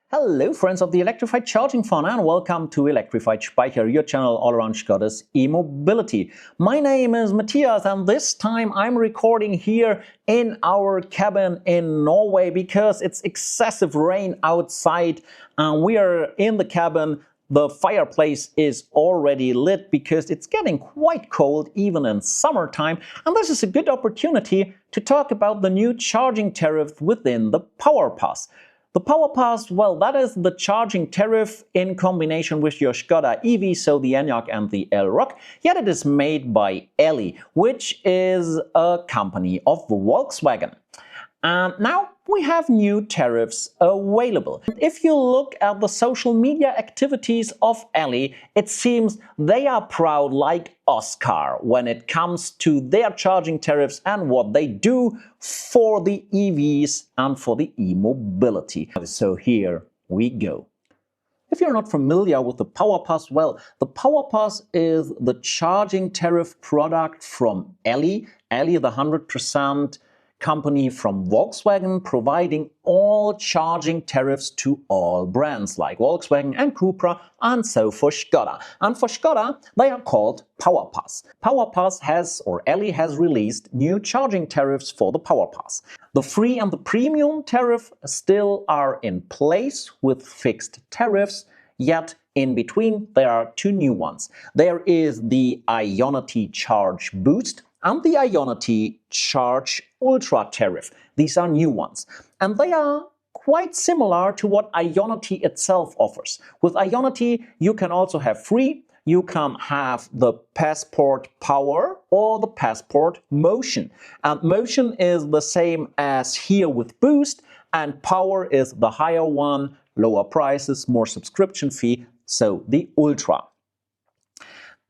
Hello friends of the electrified charging fun and welcome to Electrified Speicher, your channel all around Skoda's e-mobility. My name is Matthias and this time I'm recording here in our cabin in Norway because it's excessive rain outside and we are in the cabin. The fireplace is already lit because it's getting quite cold even in summertime, and this is a good opportunity to talk about the new charging tariff within the Powerpass. The Powerpass, well, that is the charging tariff in combination with your Skoda EV, so the Enyaq and the Elroq, yet it is made by Elli, which is a company of Volkswagen. And now we have new tariffs available. If you look at the social media activities of Elli, it seems they are proud like Oscar when it comes to their charging tariffs and what they do for the EVs and for the e-mobility. So here we go. If you're not familiar with the Powerpass, well, the Powerpass is the charging tariff product from Elli. Elli, the 100% company from Volkswagen, providing all charging tariffs to all brands like Volkswagen and Cupra, and so for Skoda. And for Skoda, they are called Powerpass. Powerpass has, or Elli has released new charging tariffs for the Powerpass. The free and the premium tariff still are in place with fixed tariffs, yet in between there are two new ones. There is the Ionity Charge Boost and the Ionity Charge Ultra tariff. These are new ones. And they are quite similar to what Ionity itself offers. With Ionity, you can also have free, you can have the Passport Power or the Passport Motion. And Motion is the same as here with Boost, and Power is the higher one, lower prices, more subscription fee, so the Ultra.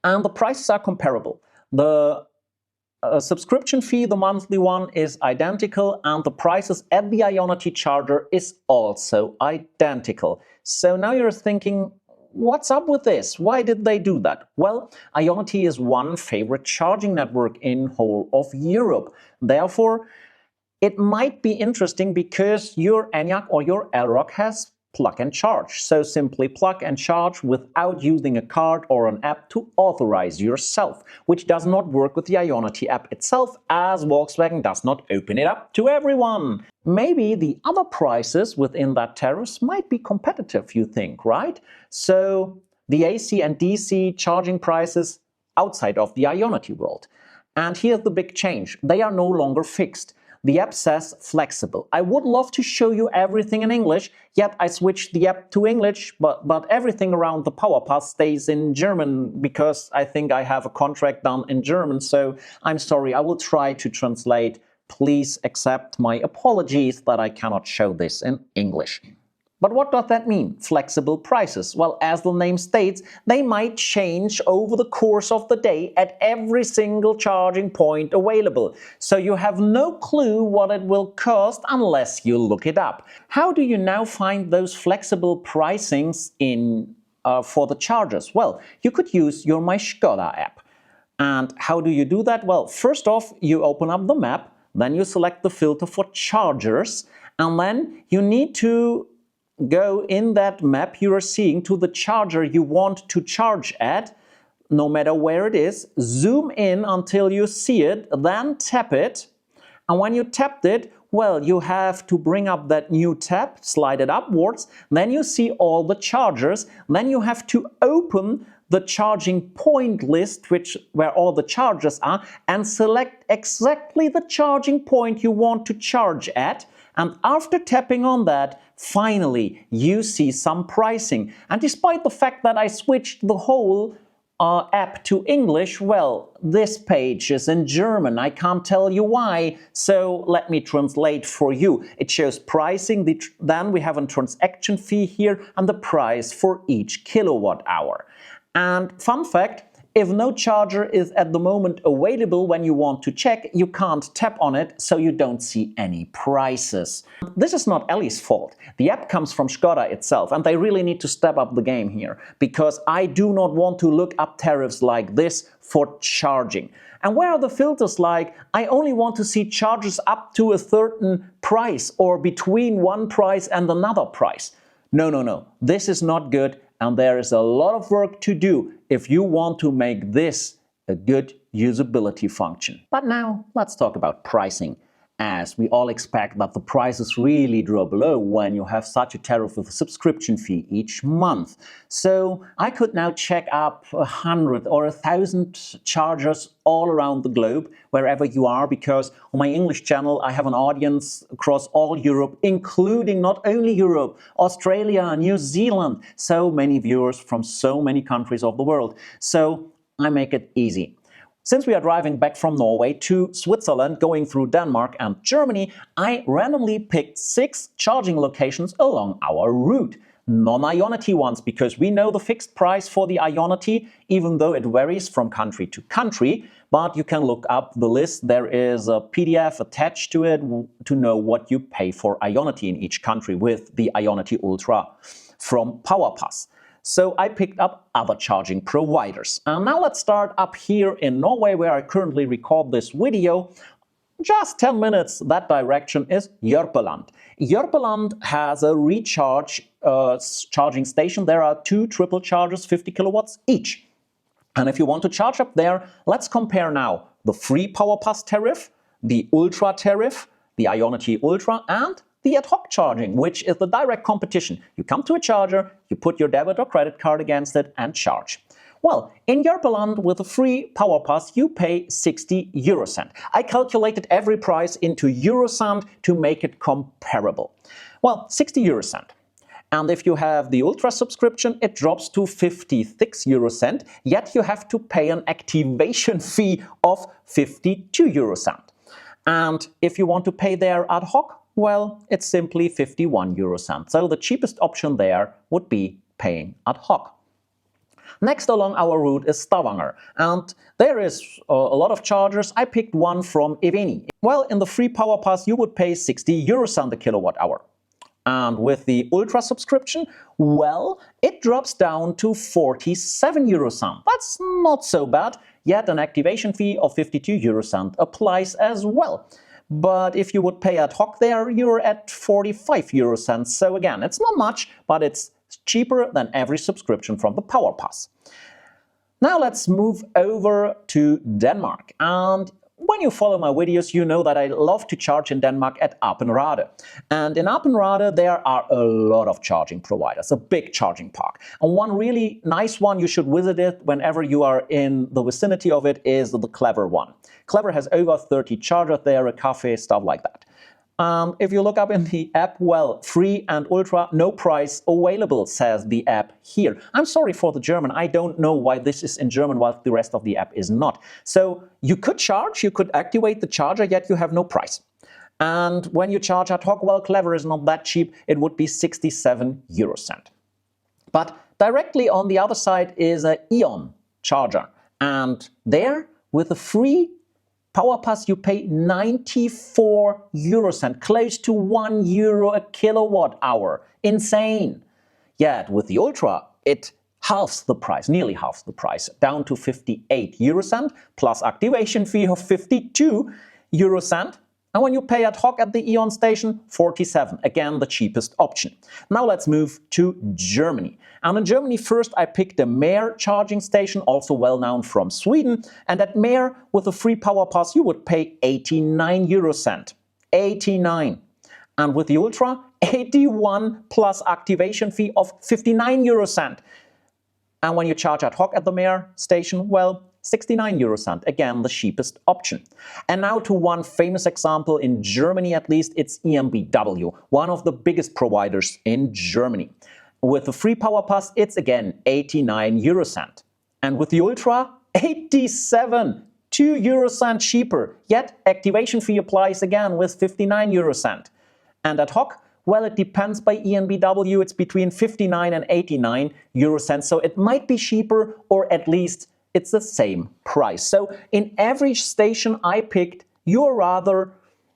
And the prices are comparable. The subscription fee, the monthly one, is identical, and the prices at the Ionity charger is also identical. So now you're thinking, what's up with this? Why did they do that? Well, Ionity is one favorite charging network in whole of Europe. Therefore, it might be interesting because your Enyaq or your Elroq has Plug&Charge. So simply plug and charge without using a card or an app to authorize yourself, which does not work with the Ionity app itself, as Volkswagen does not open it up to everyone. Maybe the other prices within that tariffs might be competitive, you think, right? So the AC and DC charging prices outside of the Ionity world. And here's the big change. They are no longer fixed. The app says flexible. I would love to show you everything in English, yet I switched the app to English, but everything around the Powerpass stays in German because I think I have a contract done in German, so I'm sorry, I will try to translate. Please accept my apologies that I cannot show this in English. But what does that mean, flexible prices? Well, as the name states, they might change over the course of the day at every single charging point available. So you have no clue what it will cost unless you look it up. How do you now find those flexible pricings for the chargers? Well, you could use your MySkoda app. And how do you do that? Well, first off, you open up the map, then you select the filter for chargers, and then you need to go in that map you are seeing to the charger you want to charge at, no matter where it is, zoom in until you see it, then tap it, and when you tapped it, well, you have to bring up that new tab, slide it upwards, then you see all the chargers, then you have to open the charging point list, where all the chargers are, and select exactly the charging point you want to charge at. And after tapping on that, finally, you see some pricing. And despite the fact that I switched the whole app to English, well, this page is in German. I can't tell you why, so let me translate for you. It shows pricing, then we have a transaction fee here, and the price for each kilowatt hour. And fun fact, if no charger is at the moment available when you want to check, you can't tap on it, so you don't see any prices. This is not Elli's fault. The app comes from Skoda itself, and they really need to step up the game here, because I do not want to look up tariffs like this for charging. And where are the filters like, I only want to see chargers up to a certain price or between one price and another price? No, no, no, this is not good, and there is a lot of work to do if you want to make this a good usability function. But now let's talk about pricing, as we all expect that the prices really drop low when you have such a tariff with a subscription fee each month. So I could now check up 100 or 1,000 chargers all around the globe, wherever you are, because on my English channel I have an audience across all Europe, including not only Europe, Australia, New Zealand, so many viewers from so many countries of the world. So I make it easy. Since we are driving back from Norway to Switzerland, going through Denmark and Germany, I randomly picked 6 charging locations along our route. Non-Ionity ones, because we know the fixed price for the Ionity, even though it varies from country to country. But you can look up the list. There is a PDF attached to it to know what you pay for Ionity in each country with the Ionity Ultra from Powerpass. So I picked up other charging providers. And now let's start up here in Norway, where I currently record this video. Just 10 minutes that direction is Jørpeland. Jørpeland has a recharge charging station. There are 2 triple chargers, 50 kilowatts each. And if you want to charge up there, let's compare now the free Powerpass tariff, the Ultra tariff, the Ionity Ultra, and the ad hoc charging, which is the direct competition. You come to a charger, you put your debit or credit card against it and charge. Well, in Jørpeland with a free Powerpass you pay 60 eurocent. I calculated every price into eurocent to make it comparable. Well, 60 eurocent. And if you have the Ultra subscription, it drops to 56 eurocent, yet you have to pay an activation fee of 52 eurocent. And if you want to pay their ad hoc, well, it's simply 51 eurocent. So the cheapest option there would be paying ad hoc. Next along our route is Stavanger, and there is a lot of chargers. I picked one from Eveni. Well, in the free Powerpass you would pay 60 eurocent a kilowatt hour. And with the Ultra subscription, well, it drops down to 47 eurocent. That's not so bad, yet an activation fee of 52 eurocent applies as well. But if you would pay ad hoc there, you're at 45 eurocents. So again, it's not much, but it's cheaper than every subscription from the Powerpass. Now let's move over to Denmark. And when you follow my videos, you know that I love to charge in Denmark at Appenrade. And in Appenrade, there are a lot of charging providers, a big charging park. And one really nice one, you should visit it whenever you are in the vicinity of it, is the Clever one. Clever has over 30 chargers there, a cafe, stuff like that. If you look up in the app, well, free and Ultra, no price available, says the app here. I'm sorry for the German. I don't know why this is in German while the rest of the app is not. So you could charge, you could activate the charger, yet you have no price. And when you charge ad hoc, well, Clever is not that cheap. It would be 67 eurocent. But directly on the other side is an Eon charger. And there, with a free Powerpass, you pay 94 eurocent, close to 1 euro a kilowatt hour. Insane. Yet with the Ultra, it halves the price, nearly halves the price, down to 58 eurocent, plus activation fee of 52 eurocent. And when you pay ad hoc at the Eon station, 47, again the cheapest option. Now let's move to Germany. And in Germany first I picked a Mehr charging station, also well known from Sweden. And at Mehr with a free Powerpass you would pay 89 eurocent. 89. And with the Ultra, 81 plus activation fee of 59 eurocent. And when you charge ad hoc at the Mehr station, well, 69 eurocent, again the cheapest option. And now to one famous example in Germany, at least, it's EMBW, one of the biggest providers in Germany. With the free Powerpass, it's again 89 eurocent. And with the Ultra, 87, 2 eurocent cheaper, yet activation fee applies again with 59 eurocent. And ad hoc, well, it depends by ENBW, it's between 59 and 89 eurocents, so it might be cheaper, or at least it's the same price. So in every station I picked, you're rather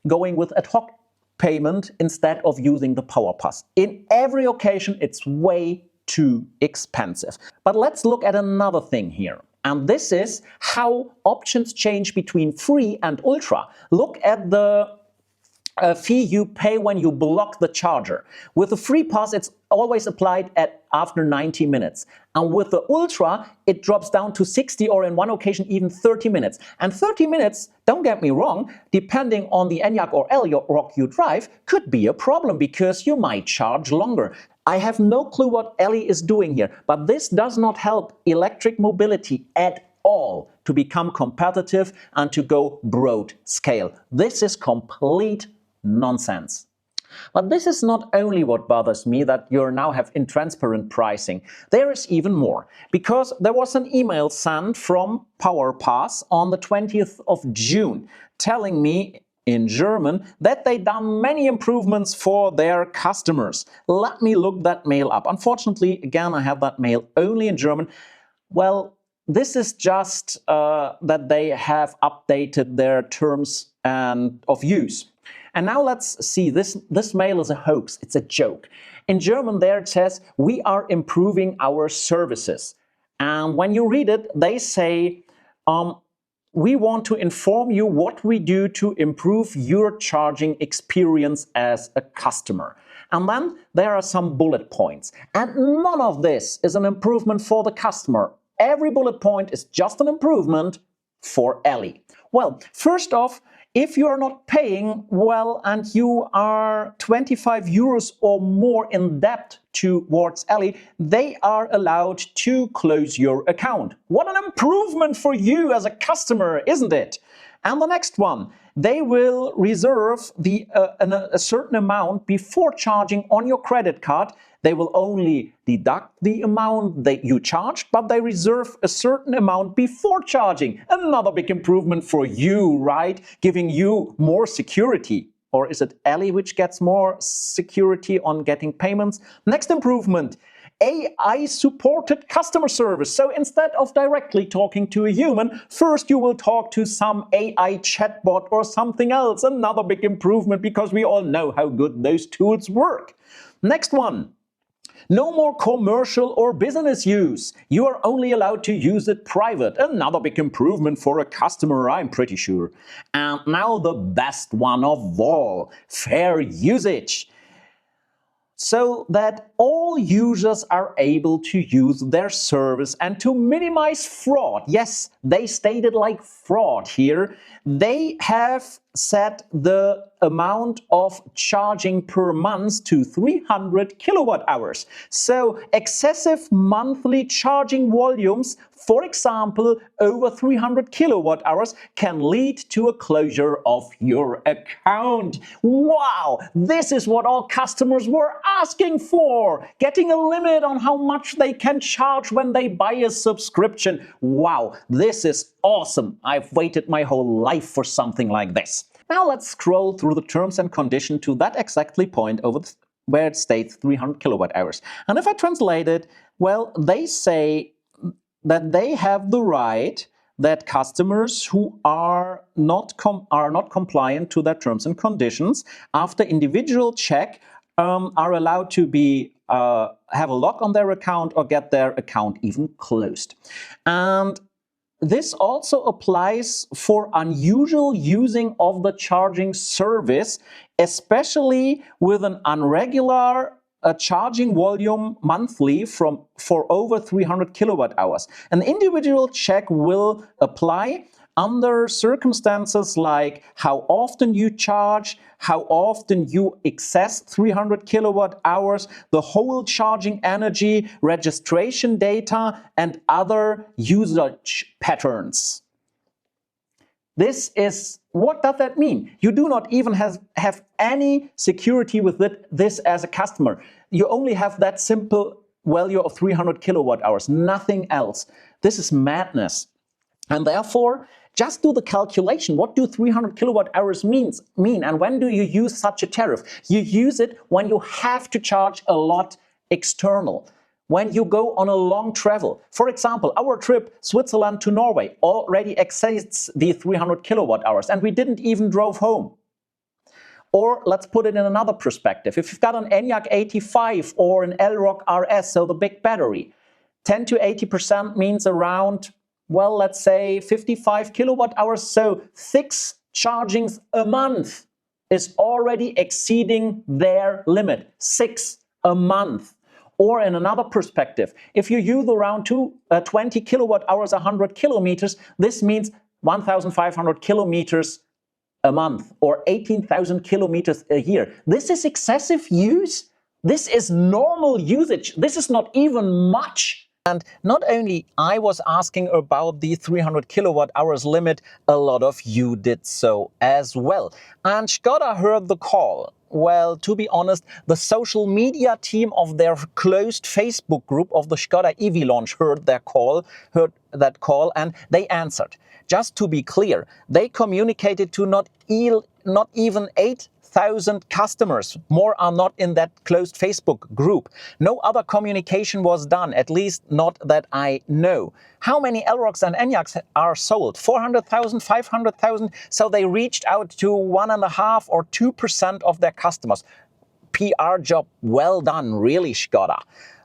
going with ad hoc payment instead of using the Powerpass. In every occasion, it's way too expensive. But let's look at another thing here. And this is how options change between free and Ultra. Look at the fee you pay when you block the charger. With the free pass, it's always applied after 90 minutes. And with the Ultra, it drops down to 60 or in one occasion even 30 minutes. And 30 minutes, don't get me wrong, depending on the Enyaq or Elrock you drive, could be a problem because you might charge longer. I have no clue what Ellie is doing here, but this does not help electric mobility at all to become competitive and to go broad scale. This is complete nonsense. But this is not only what bothers me, that you now have intransparent pricing. There is even more, because there was an email sent from Powerpass on the 20th of June telling me in German that they done many improvements for their customers. Let me look that mail up. Unfortunately, again, I have that mail only in German. Well, this is just that they have updated their terms of use. And now let's see, this mail is a hoax, it's a joke. In German there it says, we are improving our services. And when you read it, they say, we want to inform you what we do to improve your charging experience as a customer. And then there are some bullet points. And none of this is an improvement for the customer. Every bullet point is just an improvement for Ellie. Well, first off, if you are not paying well and you are 25 euros or more in debt towards Ellie, they are allowed to close your account. What an improvement for you as a customer, isn't it? And the next one, they will reserve a certain amount before charging on your credit card. They will only deduct the amount that you charged, but they reserve a certain amount before charging. Another big improvement for you, right? Giving you more security. Or is it Ellie which gets more security on getting payments? Next improvement, AI-supported customer service. So instead of directly talking to a human, first you will talk to some AI chatbot or something else. Another big improvement, because we all know how good those tools work. Next one. No more commercial or business use. You are only allowed to use it private. Another big improvement for a customer, I'm pretty sure. And now the best one of all, fair usage. So that all users are able to use their service and to minimize fraud. Yes, they stated like fraud here. They have set the amount of charging per month to 300 kilowatt hours. So excessive monthly charging volumes, for example, over 300 kilowatt hours, can lead to a closure of your account. Wow, this is what all customers were asking for. Getting a limit on how much they can charge when they buy a subscription. Wow, this is awesome. I've waited my whole life for something like this. Now let's scroll through the terms and condition to that exactly point where it states 300 kilowatt hours. And if I translate it, well, they say that they have the right that customers who are not compliant to their terms and conditions, after individual check, are allowed to have a lock on their account or get their account even closed. And this also applies for unusual using of the charging service, especially with an irregular charging volume monthly for over 300 kilowatt hours. An individual check will apply under circumstances like how often you charge, how often you access 300 kilowatt hours, the whole charging energy, registration data, and other usage patterns. What does that mean? You do not even have any security with this as a customer. You only have that simple value of 300 kilowatt hours, nothing else. This is madness. And therefore, just do the calculation. What do 300 kilowatt hours mean? And when do you use such a tariff? You use it when you have to charge a lot external. When you go on a long travel. For example, our trip Switzerland to Norway already exceeds the 300 kilowatt hours and we didn't even drove home. Or let's put it in another perspective. If you've got an Enyaq 85 or an Elrock RS, so the big battery, 10 to 80% means around, well, let's say 55 kilowatt hours, so 6 chargings a month. is already exceeding their limit, 6 a month. Or in another perspective, if you use around 20 kilowatt hours 100 kilometers, this means 1,500 kilometers a month or 18,000 kilometers a year. This is excessive use. This is normal usage. This is not even much. And not only I was asking about the 300 kilowatt hours limit, a lot of you did so as well. And Skoda heard the call. Well, to be honest, the social media team of their closed Facebook group of the Skoda EV launch heard that call, and they answered. Just to be clear, they communicated to not even 8,000 customers. More are not in that closed Facebook group. No other communication was done, at least not that I know. How many Elroqs and Enyaqs are sold? 400,000, 500,000? So they reached out to 1.5 or 2% of their customers. PR job well done, really, Skoda.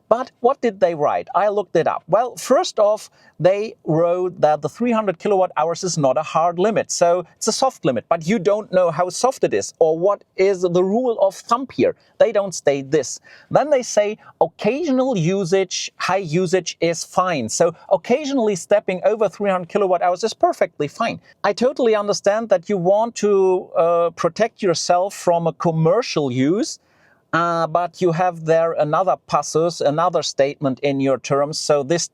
But what did they write? I looked it up. Well, first off, they wrote that the 300 kilowatt hours is not a hard limit. So it's a soft limit, but you don't know how soft it is or what is the rule of thumb here. They don't state this. Then they say occasional usage, high usage is fine. So occasionally stepping over 300 kilowatt hours is perfectly fine. I totally understand that you want to protect yourself from a commercial use. But you have there another passus, another statement in your terms, so this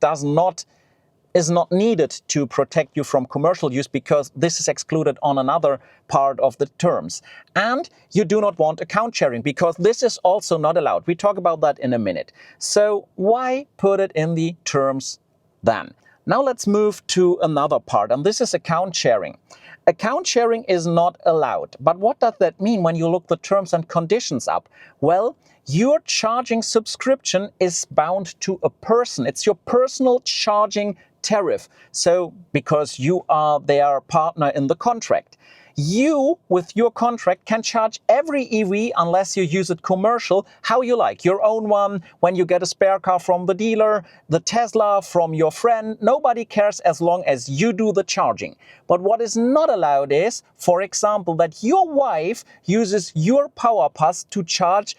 is not needed to protect you from commercial use because this is excluded on another part of the terms. And you do not want account sharing because this is also not allowed. We talk about that in a minute. So why put it in the terms then? Now let's move to another part, and this is account sharing. Account sharing is not allowed. But what does that mean when you look the terms and conditions up? Well, your charging subscription is bound to a person. It's your personal charging tariff. So, because you are their partner in the contract. You, with your contract, can charge every EV unless you use it commercial, how you like. Your own one, when you get a spare car from the dealer, the Tesla from your friend. Nobody cares as long as you do the charging. But what is not allowed is, for example, that your wife uses your Powerpass to charge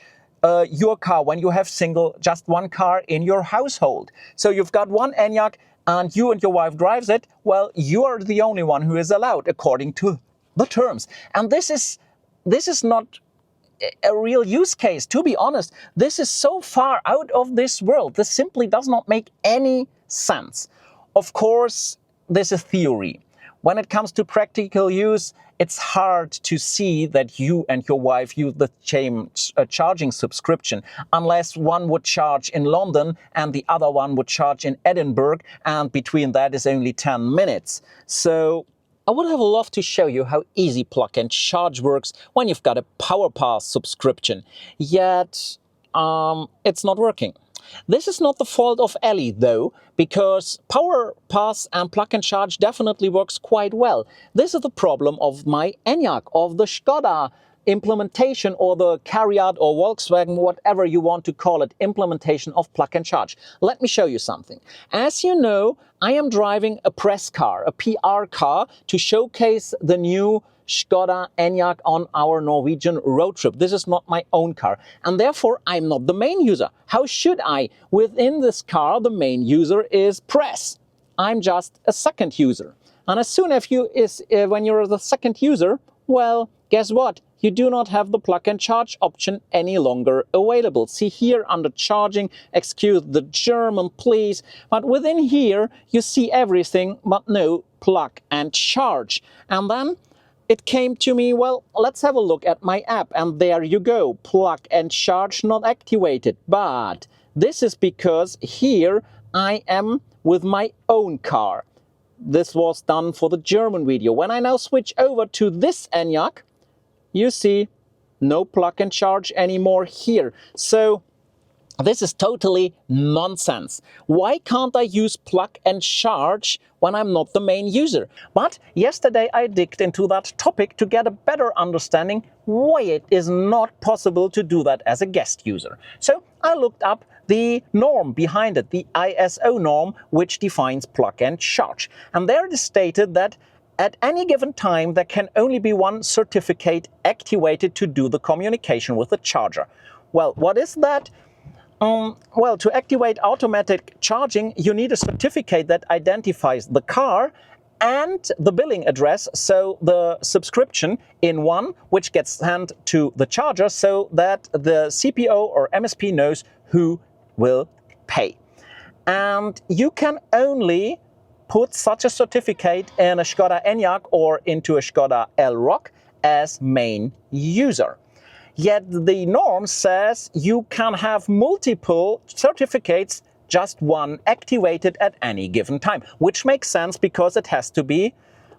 your car when you have just one car in your household. So you've got one Enyaq and you and your wife drives it. Well, you are the only one who is allowed according to the terms. And this is not a real use case. To be honest, this is so far out of this world. This simply does not make any sense. Of course, this is theory. When it comes to practical use, it's hard to see that you and your wife use the same charging subscription unless one would charge in London and the other one would charge in Edinburgh, and between that is only 10 minutes. So I would have loved to show you how easy Plug&Charge works when you've got a Powerpass subscription, yet it's not working. This is not the fault of Ellie though, because Powerpass and Plug&Charge definitely works quite well. This is the problem of my Enyaq, of the Skoda implementation or the Cariad or Volkswagen, whatever you want to call it, implementation of Plug&Charge. Let me show you something. As you know, I am driving a press car, a PR car, to showcase the new Skoda Enyaq on our Norwegian road trip. This is not my own car, and therefore I'm not the main user. How should I? Within this car, the main user is press. I'm just a second user. And as soon as when you're the second user, well, guess what? You do not have the Plug&Charge option any longer available. See here under charging, excuse the German please, but within here you see everything but no Plug&Charge. And then it came to me, well, let's have a look at my app, and there you go, Plug&Charge not activated. But this is because here I am with my own car. This was done for the German video. When I now switch over to this Enyaq, you see no Plug&Charge anymore here. So this is totally nonsense. Why can't I use Plug&Charge when I'm not the main user? But yesterday I digged into that topic to get a better understanding why it is not possible to do that as a guest user. So I looked up the norm behind it, the ISO norm, which defines Plug&Charge. And there it is stated that at any given time, there can only be one certificate activated to do the communication with the charger. Well, what is that? Well, to activate automatic charging, you need a certificate that identifies the car and the billing address, so the subscription in one, which gets sent to the charger so that the CPO or MSP knows who will pay. And you can only put such a certificate in a Skoda Enyaq or into a Skoda Elroq as main user. Yet the norm says you can have multiple certificates, just one activated at any given time, which makes sense because it has to be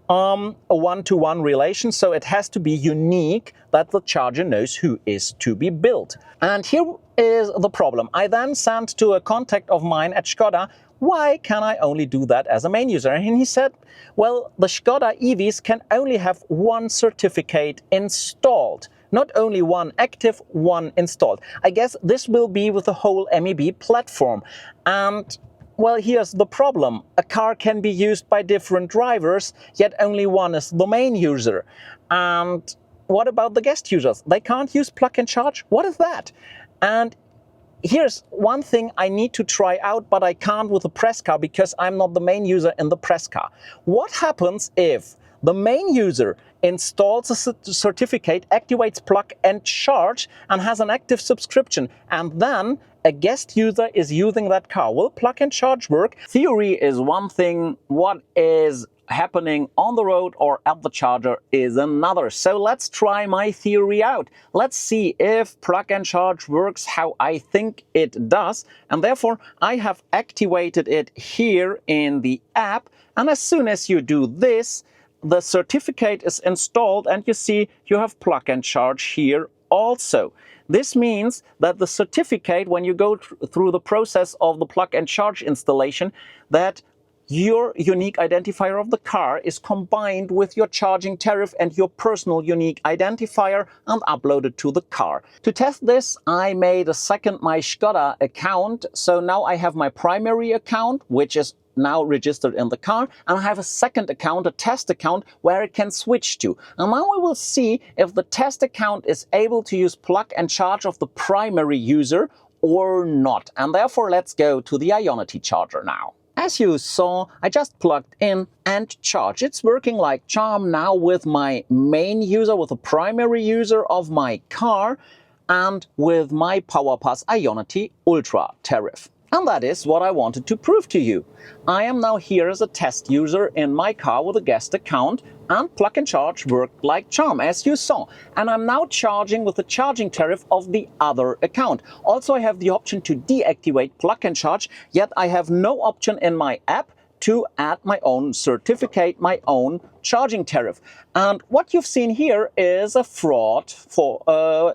a one-to-one relation, so it has to be unique that the charger knows who is to be billed. And here is the problem. I then sent to a contact of mine at Skoda, why can I only do that as a main user? And he said, well, the Skoda EVs can only have one certificate installed. Not only one active, one installed. I guess this will be with the whole MEB platform. And well, here's the problem. A car can be used by different drivers, yet only one is the main user. And what about the guest users? They can't use Plug&Charge? What is that? And here's one thing I need to try out, but I can't with the press car because I'm not the main user in the press car. What happens if the main user installs a certificate, activates Plug&Charge, and has an active subscription, and then a guest user is using that car? Will Plug&Charge work? Theory is one thing, what is happening on the road or at the charger is another. So let's try my theory out. Let's see if Plug&Charge works how I think it does. And therefore, I have activated it here in the app. And as soon as you do this, the certificate is installed and you see you have Plug&Charge here also. This means that the certificate, when you go through the process of the Plug&Charge installation, that your unique identifier of the car is combined with your charging tariff and your personal unique identifier and uploaded to the car. To test this, I made a second MySkoda account. So now I have my primary account, which is now registered in the car, and I have a second account, a test account, where it can switch to. And now we will see if the test account is able to use Plug&Charge of the primary user or not. And therefore, let's go to the Ionity charger now. As you saw, I just plugged in and charged. It's working like charm now with my main user, with the primary user of my car, and with my Powerpass Ionity Ultra tariff. And that is what I wanted to prove to you. I am now here as a test user in my car with a guest account, and Plug&Charge worked like charm, as you saw. And I'm now charging with the charging tariff of the other account. Also, I have the option to deactivate Plug&Charge, yet I have no option in my app to add my own certificate, my own charging tariff. And what you've seen here is a fraud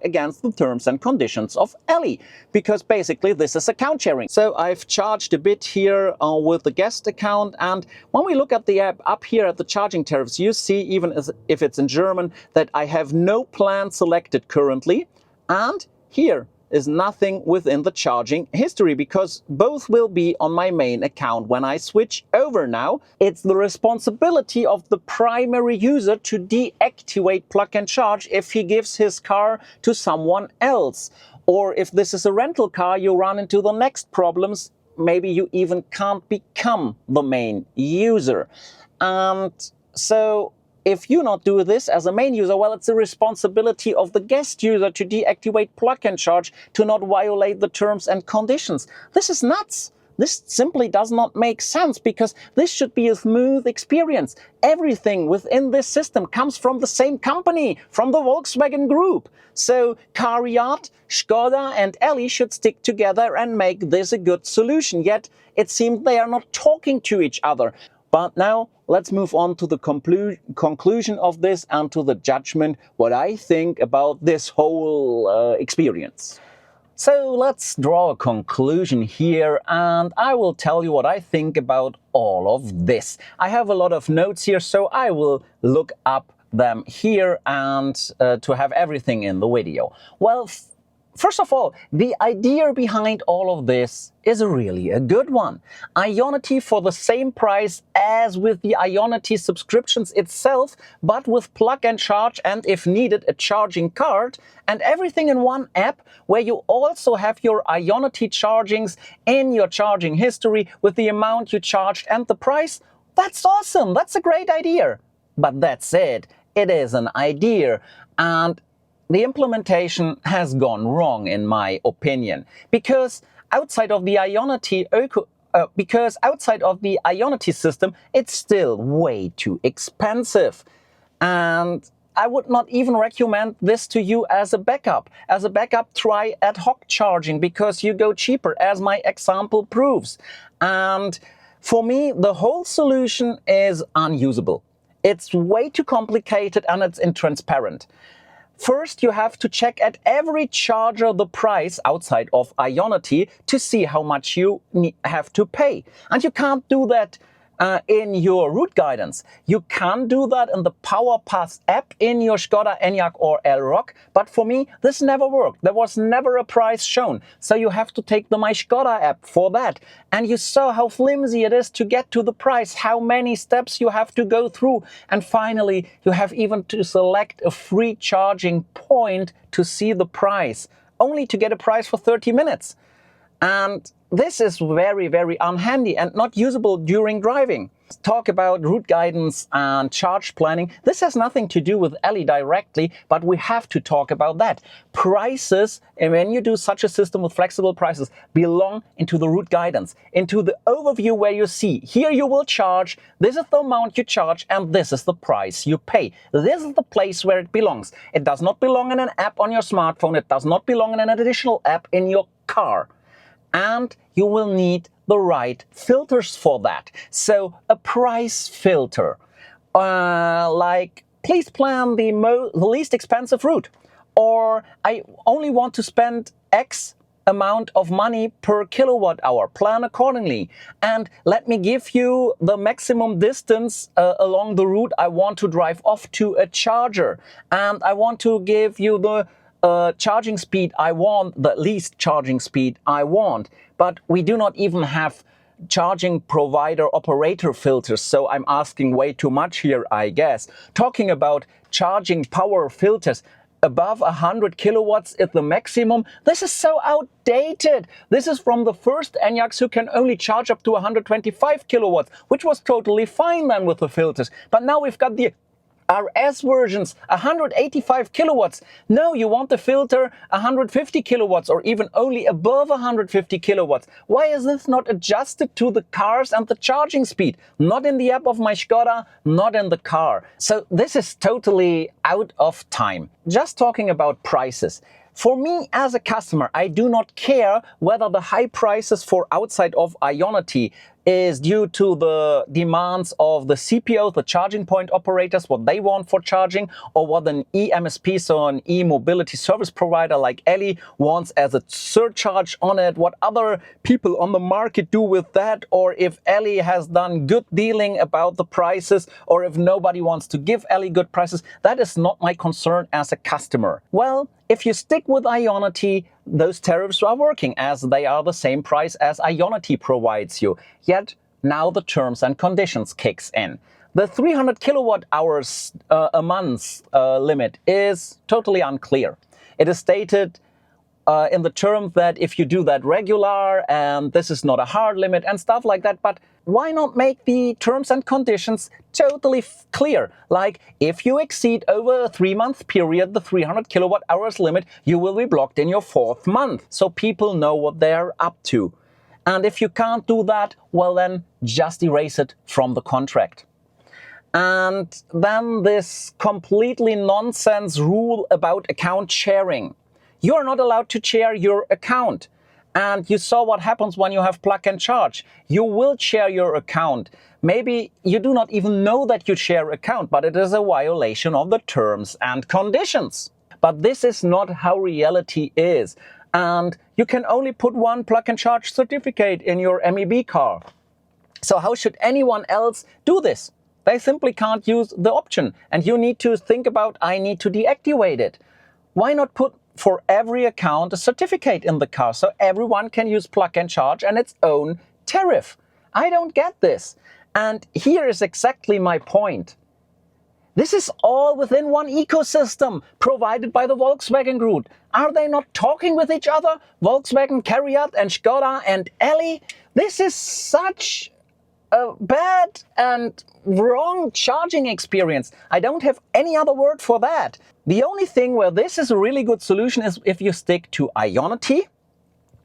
against the terms and conditions of Elli, because basically this is account sharing. So I've charged a bit here with the guest account, and when we look at the app up here at the charging tariffs, you see, even if it's in German, that I have no plan selected currently, and here is nothing within the charging history, because both will be on my main account when I switch over now. It's the responsibility of the primary user to deactivate Plug&Charge if he gives his car to someone else. Or if this is a rental car, you run into the next problems. Maybe you even can't become the main user. And so if you not do this as a main user, well, it's the responsibility of the guest user to deactivate Plug&Charge to not violate the terms and conditions. This is nuts. This simply does not make sense, because this should be a smooth experience. Everything within this system comes from the same company, from the Volkswagen Group. So CARIAD, Skoda and Elli should stick together and make this a good solution. Yet it seems they are not talking to each other. But now let's move on to the conclusion of this and to the judgment, what I think about this whole experience. So let's draw a conclusion here, and I will tell you what I think about all of this. I have a lot of notes here, so I will look up them here and to have everything in the video. Well, First of all, the idea behind all of this is really a good one. Ionity for the same price as with the Ionity subscriptions itself, but with Plug&Charge and, if needed, a charging card, and everything in one app where you also have your Ionity chargings in your charging history with the amount you charged and the price. That's awesome. That's a great idea. But that's it. It is an idea. And the implementation has gone wrong, in my opinion, because outside of the Ionity system, it's still way too expensive. And I would not even recommend this to you as a backup. As a backup, try ad hoc charging because you go cheaper, as my example proves. And for me, the whole solution is unusable. It's way too complicated and it's intransparent. First, you have to check at every charger the price outside of Ionity to see how much you have to pay. And you can't do that in your route guidance. You can do that in the Powerpass app in your Skoda Enyaq or Elrock, but for me, this never worked. There was never a price shown. So you have to take the MySkoda app for that. And you saw how flimsy it is to get to the price, how many steps you have to go through. And finally, you have even to select a free charging point to see the price, only to get a price for 30 minutes. And this is very, very unhandy and not usable during driving. Talk about route guidance and charge planning. This has nothing to do with Elli directly, but we have to talk about that. Prices, and when you do such a system with flexible prices, belong into the route guidance, into the overview where you see, here you will charge, this is the amount you charge, and this is the price you pay. This is the place where it belongs. It does not belong in an app on your smartphone. It does not belong in an additional app in your car. And you will need the right filters for that. So a price filter, like please plan the least expensive route, or I only want to spend X amount of money per kilowatt hour, plan accordingly. And let me give you the maximum distance along the route I want to drive off to a charger. And I want to give you the charging speed I want, the least charging speed I want. But we do not even have charging provider operator filters, so I'm asking way too much here, I guess. Talking about charging power filters, above 100 kilowatts is the maximum. This is so outdated. This is from the first Enyaqs who can only charge up to 125 kilowatts, which was totally fine then with the filters. But now we've got the RS versions, 185 kilowatts. No, you want the filter 150 kilowatts or even only above 150 kilowatts. Why is this not adjusted to the cars and the charging speed? Not in the app of MySkoda, not in the car. So this is totally out of time. Just talking about prices. For me as a customer, I do not care whether the high prices for outside of Ionity is due to the demands of the CPOs, the charging point operators, what they want for charging, or what an eMSP, so an e-mobility service provider like Elli, wants as a surcharge on it, what other people on the market do with that, or if Elli has done good dealing about the prices, or if nobody wants to give Elli good prices. That is not my concern as a customer. Well, if you stick with Ionity, those tariffs are working as they are the same price as Ionity provides you. Yet now the terms and conditions kicks in. The 300 kilowatt hours a month limit is totally unclear. It is stated in the term that if you do that regular and this is not a hard limit and stuff like that, but why not make the terms and conditions totally clear? Like, if you exceed over a 3-month period the 300 kilowatt hours limit, you will be blocked in your 4th month, so people know what they're up to. And if you can't do that, well then just erase it from the contract. And then this completely nonsense rule about account sharing. You're not allowed to share your account. And you saw what happens when you have Plug&Charge. You will share your account. Maybe you do not even know that you share account, but it is a violation of the terms and conditions. But this is not how reality is. And you can only put one Plug&Charge certificate in your MEB car. So how should anyone else do this? They simply can't use the option. And you need to think about, I need to deactivate it. Why not put for every account a certificate in the car, so everyone can use Plug&Charge and its own tariff. I don't get this. And here is exactly my point. This is all within one ecosystem provided by the Volkswagen Group. Are they not talking with each other? Volkswagen, CARIAD and Skoda and Elli? This is such a bad and wrong charging experience. I don't have any other word for that. The only thing where this is a really good solution is if you stick to Ionity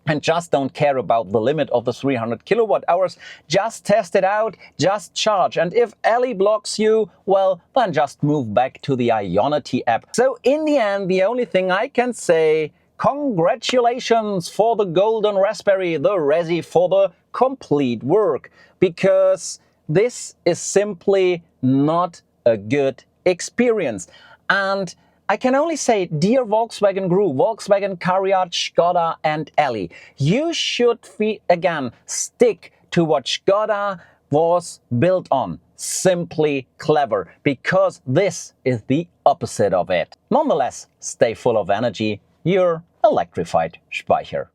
and just don't care about the limit of the 300 kilowatt hours. Just test it out, just charge. And if Elli blocks you, well, then just move back to the Ionity app. So in the end, the only thing I can say, congratulations for the golden raspberry, the Resi for the complete work. Because this is simply not a good experience. And I can only say, dear Volkswagen Group, Volkswagen, CARIAD, Skoda and Elli, you should, again, stick to what Skoda was built on. Simply clever, because this is the opposite of it. Nonetheless, stay full of energy, your electrified Speicher.